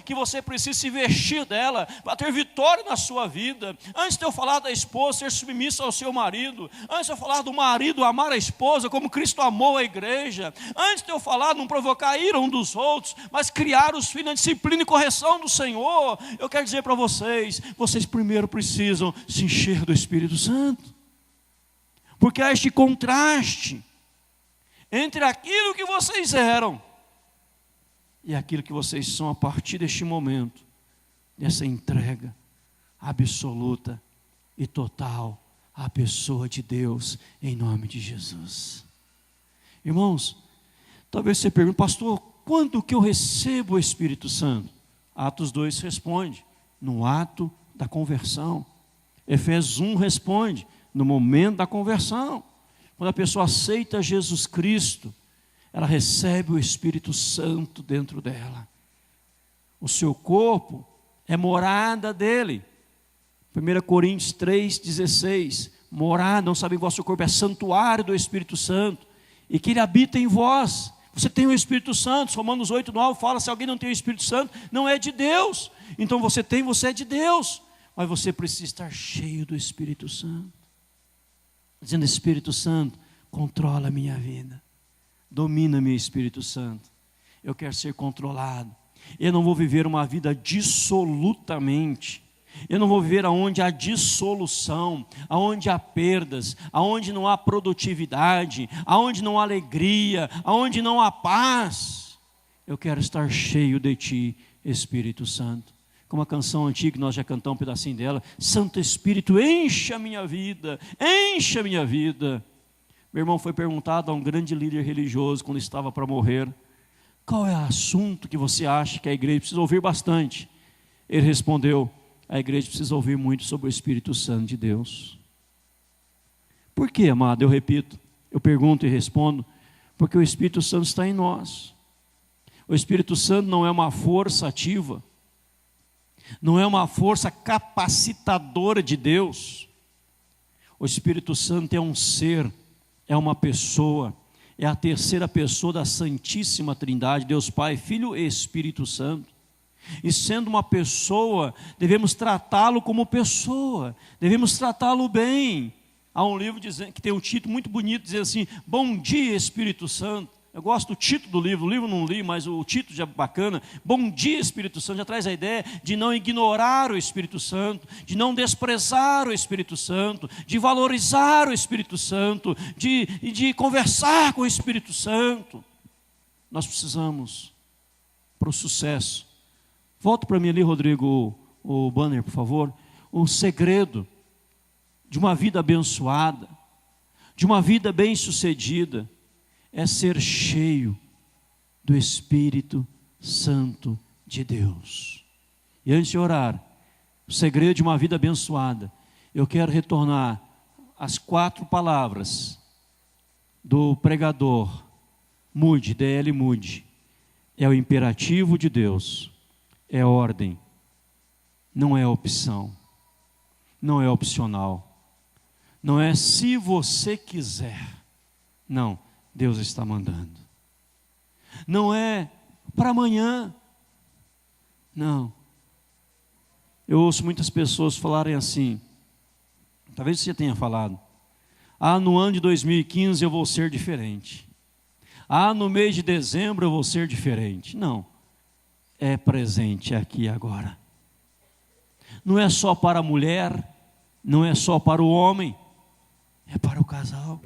que você precisa se vestir dela, para ter vitória na sua vida, antes de eu falar da esposa ser submissa ao seu marido, antes de eu falar do marido amar a esposa como Cristo amou a igreja, antes de eu falar de não provocar ira um dos outros, mas criar os filhos na disciplina e correção do Senhor, eu quero dizer para vocês primeiro precisam se encher do Espírito Santo, porque há este contraste entre aquilo que vocês eram e aquilo que vocês são a partir deste momento, dessa entrega absoluta e total à pessoa de Deus, em nome de Jesus. Irmãos, talvez você pergunte, pastor, quando que eu recebo o Espírito Santo? Atos 2 responde, no ato da conversão. Efésios 1 responde, no momento da conversão. Quando a pessoa aceita Jesus Cristo, ela recebe o Espírito Santo dentro dela. O seu corpo é morada dele. 1 Coríntios 3,16, morada, não sabem que o vosso corpo é santuário do Espírito Santo, e que ele habita em vós. Você tem o Espírito Santo, Romanos 8,9 fala, se alguém não tem o Espírito Santo, não é de Deus. Então você é de Deus. Mas você precisa estar cheio do Espírito Santo. Dizendo, Espírito Santo, controla a minha vida. Domina-me, Espírito Santo. Eu quero ser controlado. Eu não vou viver uma vida dissolutamente. Eu não vou viver aonde há dissolução, aonde há perdas, aonde não há produtividade, aonde não há alegria, aonde não há paz. Eu quero estar cheio de Ti, Espírito Santo. Como a canção antiga, nós já cantamos um pedacinho dela. Santo Espírito, enche a minha vida, enche a minha vida. Meu irmão, foi perguntado a um grande líder religioso, quando estava para morrer, qual é o assunto que você acha que a igreja precisa ouvir bastante? Ele respondeu, a igreja precisa ouvir muito sobre o Espírito Santo de Deus. Por quê, amado? Eu repito, eu pergunto e respondo, porque o Espírito Santo está em nós. O Espírito Santo não é uma força ativa, não é uma força capacitadora de Deus. O Espírito Santo é um ser, é uma pessoa, é a terceira pessoa da Santíssima Trindade, Deus Pai, Filho e Espírito Santo. E sendo uma pessoa, devemos tratá-lo como pessoa, devemos tratá-lo bem. Há um livro que tem um título muito bonito, dizendo assim, Bom Dia Espírito Santo. Eu gosto do título do livro, o livro não li, mas o título já é bacana. Bom Dia Espírito Santo, já traz a ideia de não ignorar o Espírito Santo, de não desprezar o Espírito Santo, de valorizar o Espírito Santo, de conversar com o Espírito Santo. Nós precisamos, para o sucesso. Volta para mim ali, Rodrigo, o banner, por favor. O segredo de uma vida abençoada, de uma vida bem-sucedida, é ser cheio do Espírito Santo de Deus. E antes de orar, o segredo de uma vida abençoada, eu quero retornar às 4 palavras do pregador Moody, D.L. Moody. É o imperativo de Deus, é ordem, não é opção, não é opcional, não é se você quiser, não. Deus está mandando. Não é para amanhã. Não. Eu ouço muitas pessoas falarem assim, talvez você tenha falado, no ano de 2015 eu vou ser diferente. No mês de dezembro eu vou ser diferente. Não. É presente aqui e agora. Não é só para a mulher, não é só para o homem, é para o casal.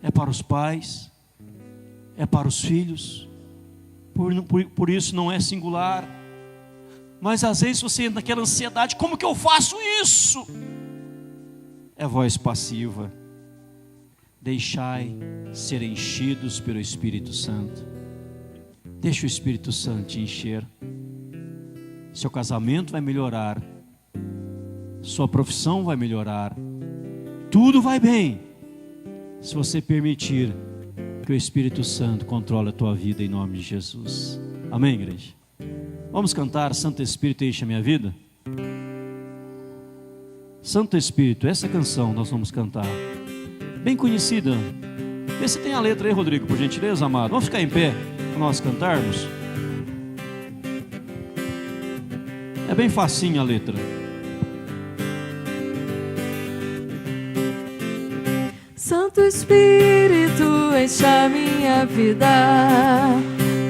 É para os pais, é para os filhos, por isso não é singular. Mas às vezes você entra naquela ansiedade, como que eu faço isso? É voz passiva. Deixai ser enchidos pelo Espírito Santo. Deixa o Espírito Santo te encher. Seu casamento vai melhorar, sua profissão vai melhorar, tudo vai bem, se você permitir que o Espírito Santo controle a tua vida em nome de Jesus. Amém, igreja? Vamos cantar Santo Espírito enche a minha vida? Santo Espírito, essa canção nós vamos cantar, bem conhecida. Vê se tem a letra aí, Rodrigo, por gentileza, amado. Vamos ficar em pé para nós cantarmos. É bem facinho a letra. Santo Espírito, enche a minha vida,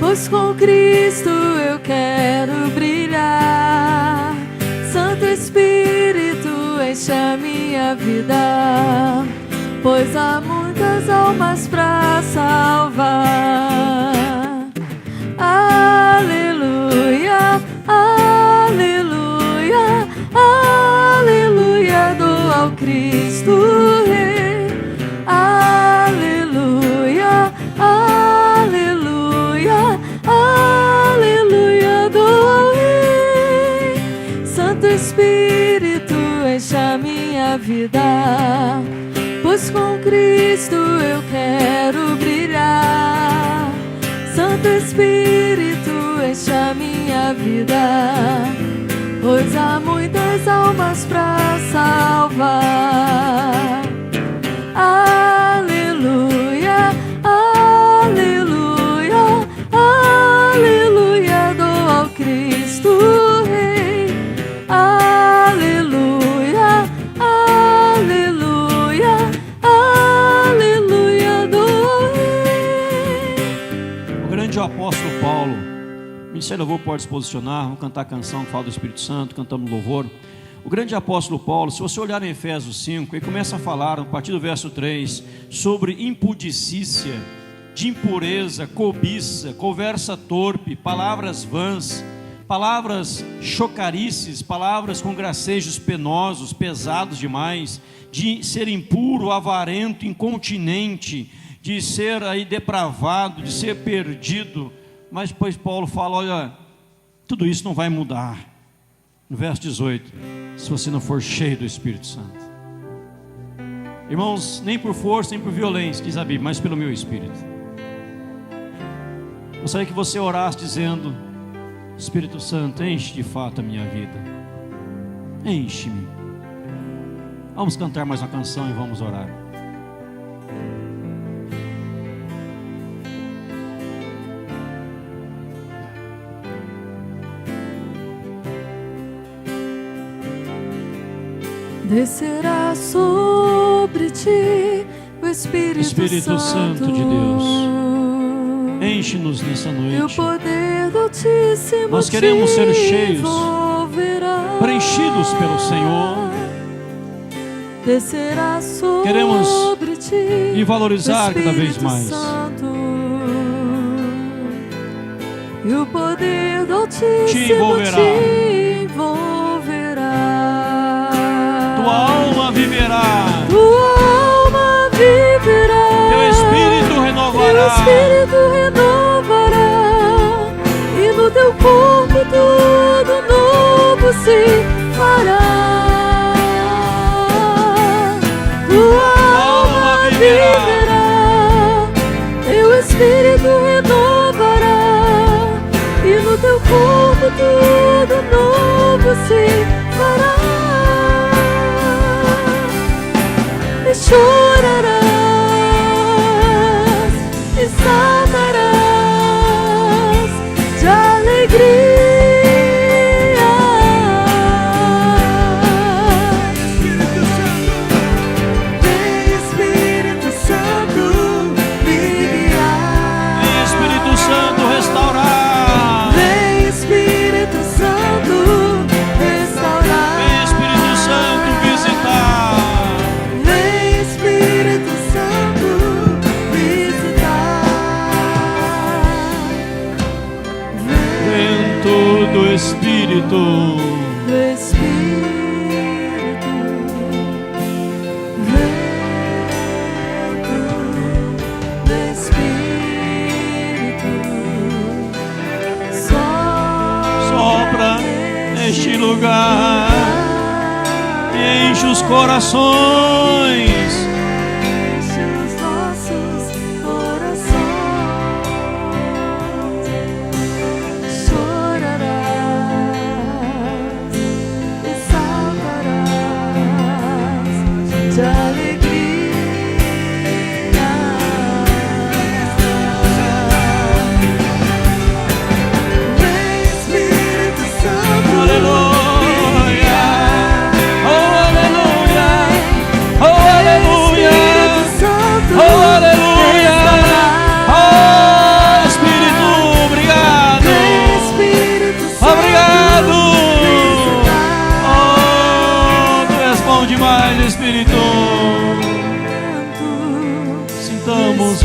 pois com Cristo eu quero brilhar. Santo Espírito, enche a minha vida, pois há muitas almas para salvar. Aleluia, aleluia, aleluia, dou ao Cristo Rei. Aleluia, aleluia, aleluia, dou ao Rei. Santo Espírito, enche a minha vida, pois com Cristo eu quero brilhar. Santo Espírito, enche a minha vida, pois há muitas almas para salvar. Aleluia, aleluia, aleluia, dou ao Cristo Rei. Aleluia, aleluia, aleluia, dou ao Rei. Ministério Louvor pode se posicionar, vamos cantar a canção que fala do Espírito Santo, cantamos louvor. O grande apóstolo Paulo, se você olhar em Efésios 5, ele começa a falar, a partir do verso 3, sobre impudicícia, de impureza, cobiça, conversa torpe, palavras vãs, palavras chocarices, palavras com gracejos penosos, pesados demais, de ser impuro, avarento, incontinente, de ser aí depravado, de ser perdido. Mas depois Paulo fala, olha, tudo isso não vai mudar. No verso 18, se você não for cheio do Espírito Santo. Irmãos, nem por força, nem por violência, diz a Bíblia, mas pelo meu Espírito. Gostaria que você orasse dizendo, Espírito Santo, enche de fato a minha vida. Enche-me. Vamos cantar mais uma canção e vamos orar. Descerá sobre ti o Espírito Santo de Deus. Enche-nos nessa noite. E o poder do Altíssimo nós queremos ser cheios, envolverá. Preenchidos pelo Senhor. Descerá sobre queremos ti e valorizar cada vez mais. Santo. E o poder do Altíssimo te envolverá. Tua alma viverá. Tua alma viverá. Teu Espírito renovará. Teu Espírito renovará. E no teu corpo tudo novo se fará. Tua alma viverá. Teu Espírito renovará. E no teu corpo tudo novo se fará. E chorarás, e saltarás de alegria. Espírito Santo, vem Espírito Santo me guiar. Vem Espírito Santo restaurar. Vem Espírito Santo restaurar. Vem Espírito Santo visitar. Do Espírito, do Espírito, vento do Espírito, sopra neste lugar e enche os corações.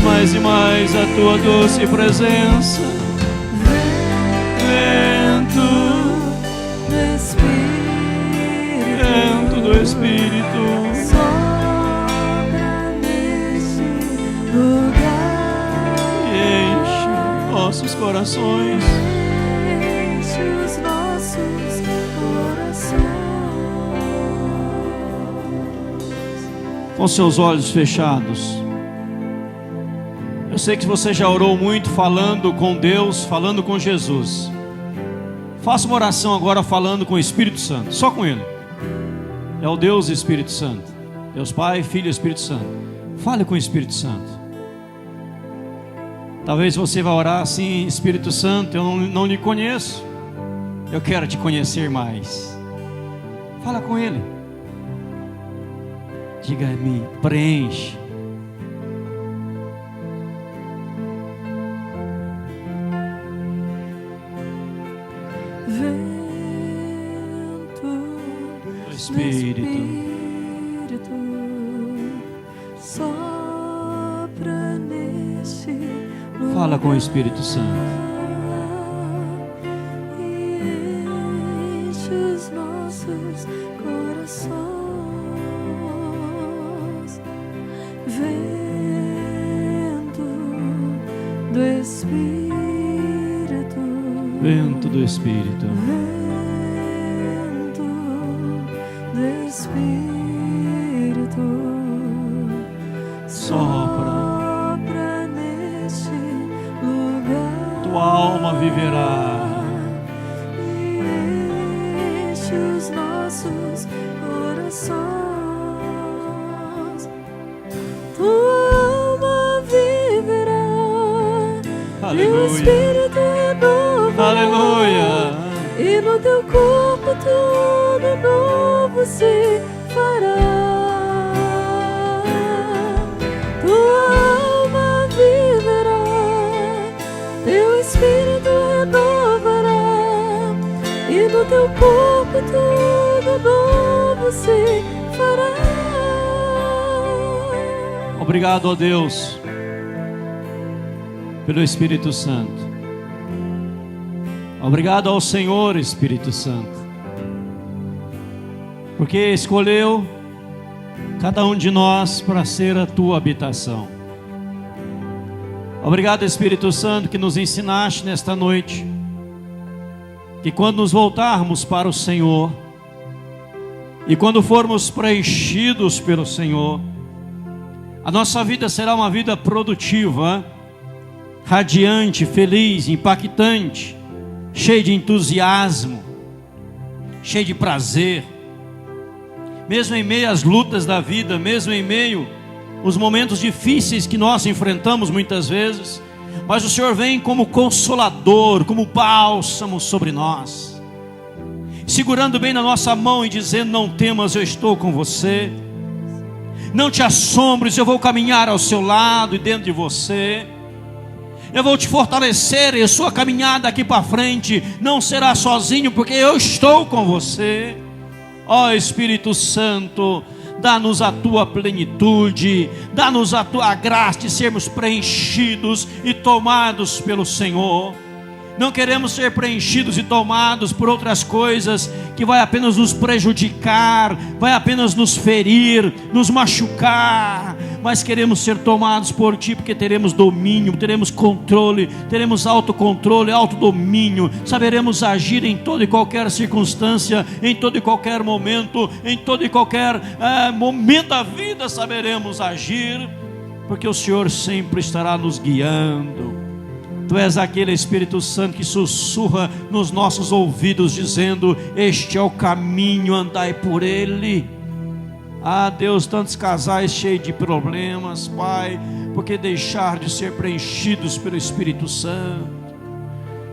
Mais e mais a tua doce presença. Vento do Espírito, vento do Espírito, sopra neste lugar e enche nossos corações. Enche os nossos corações. Com seus olhos fechados. Eu sei que você já orou muito falando com Deus, falando com Jesus. Faça uma oração agora falando com o Espírito Santo, só com Ele. É o Deus Espírito Santo, Deus Pai, Filho e Espírito Santo. Fale com o Espírito Santo. Talvez você vá orar assim: Espírito Santo, eu não lhe conheço, eu quero te conhecer mais. Fala com Ele. Diga-me, preenche. Espírito. Sopra neste lugar. Fala com o Espírito Santo. E enche os nossos corações. Vento do Espírito. Vento do Espírito. Vento do Espírito. Sopra. Neste lugar. Tua alma viverá. E enche os nossos corações. Tua alma viverá. Aleluia. E o Espírito renovará. Aleluia. E no teu corpo tudo novo se fará. Tua alma viverá, teu Espírito renovará, e no teu corpo tudo novo se fará. Obrigado, ó Deus, pelo Espírito Santo. Obrigado ao Senhor, Espírito Santo, porque escolheu cada um de nós para ser a tua habitação. Obrigado, Espírito Santo, que nos ensinaste nesta noite, que quando nos voltarmos para o Senhor, e quando formos preenchidos pelo Senhor, a nossa vida será uma vida produtiva, radiante, feliz, impactante, cheia de entusiasmo, cheia de prazer. Mesmo em meio às lutas da vida, mesmo em meio aos momentos difíceis que nós enfrentamos muitas vezes, mas o Senhor vem como consolador, como bálsamo sobre nós, segurando bem na nossa mão e dizendo: não temas, eu estou com você. Não te assombres, eu vou caminhar ao seu lado e dentro de você. Eu vou te fortalecer, e a sua caminhada aqui para frente não será sozinho, porque eu estou com você. Ó Espírito Santo, dá-nos a tua plenitude, dá-nos a tua graça de sermos preenchidos e tomados pelo Senhor. Não queremos ser preenchidos e tomados por outras coisas que vai apenas nos prejudicar, vai apenas nos ferir, nos machucar, mas queremos ser tomados por Ti, porque teremos domínio, teremos controle, teremos autocontrole, autodomínio, saberemos agir em toda e qualquer circunstância, em todo e qualquer momento, em todo e qualquer momento da vida saberemos agir, porque o Senhor sempre estará nos guiando. Tu és aquele Espírito Santo que sussurra nos nossos ouvidos dizendo: este é o caminho, andai por ele. Ah, Deus, tantos casais cheios de problemas, Pai, porque deixar de ser preenchidos pelo Espírito Santo.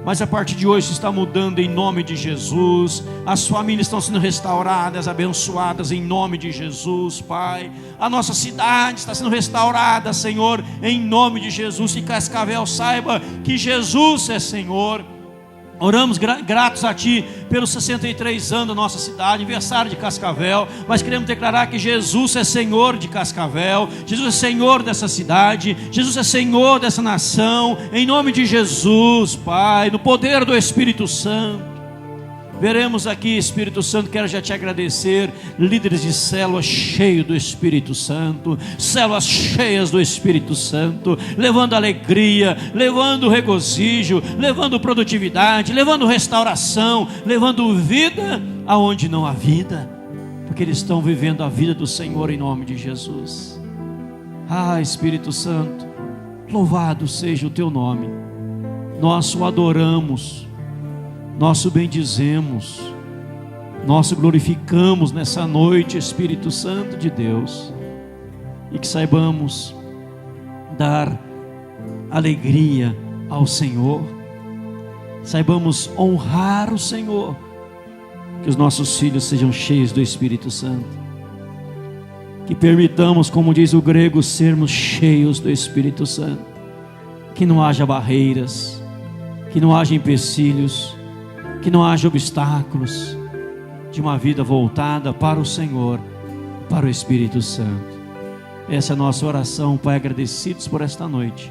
Mas a partir de hoje está mudando em nome de Jesus. As famílias estão sendo restauradas, abençoadas em nome de Jesus, Pai. A nossa cidade está sendo restaurada, Senhor, em nome de Jesus. Que Cascavel saiba que Jesus é Senhor. Oramos gratos a Ti pelos 63 anos da nossa cidade, aniversário de Cascavel, mas queremos declarar que Jesus é Senhor de Cascavel, Jesus é Senhor dessa cidade, Jesus é Senhor dessa nação, em nome de Jesus, Pai, no poder do Espírito Santo. Veremos aqui, Espírito Santo, quero já te agradecer, líderes de célula cheios do Espírito Santo, células cheias do Espírito Santo, levando alegria, levando regozijo, levando produtividade, levando restauração, levando vida aonde não há vida, porque eles estão vivendo a vida do Senhor em nome de Jesus. Ah, Espírito Santo, louvado seja o teu nome, nós o adoramos, nós o bendizemos, nós o glorificamos nessa noite, Espírito Santo de Deus, e que saibamos dar alegria ao Senhor, saibamos honrar o Senhor, que os nossos filhos sejam cheios do Espírito Santo, que permitamos, como diz o grego, sermos cheios do Espírito Santo, que não haja barreiras, que não haja empecilhos, que não haja obstáculos. de uma vida voltada para o Senhor, para o Espírito Santo. Essa é a nossa oração, Pai, agradecidos por esta noite,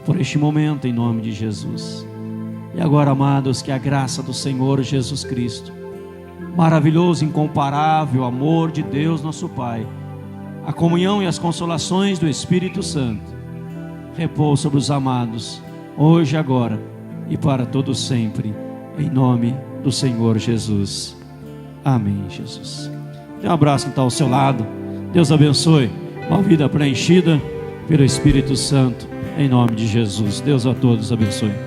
por este momento, em nome de Jesus. E agora, amados, que a graça do Senhor Jesus Cristo, maravilhoso, incomparável amor de Deus nosso Pai, a comunhão e as consolações do Espírito Santo, repouse sobre os amados, hoje, agora e para todo sempre, em nome do Senhor Jesus. Amém, Jesus. Dê um abraço que está ao seu lado. Deus abençoe. Uma vida preenchida pelo Espírito Santo, em nome de Jesus. Deus a todos abençoe.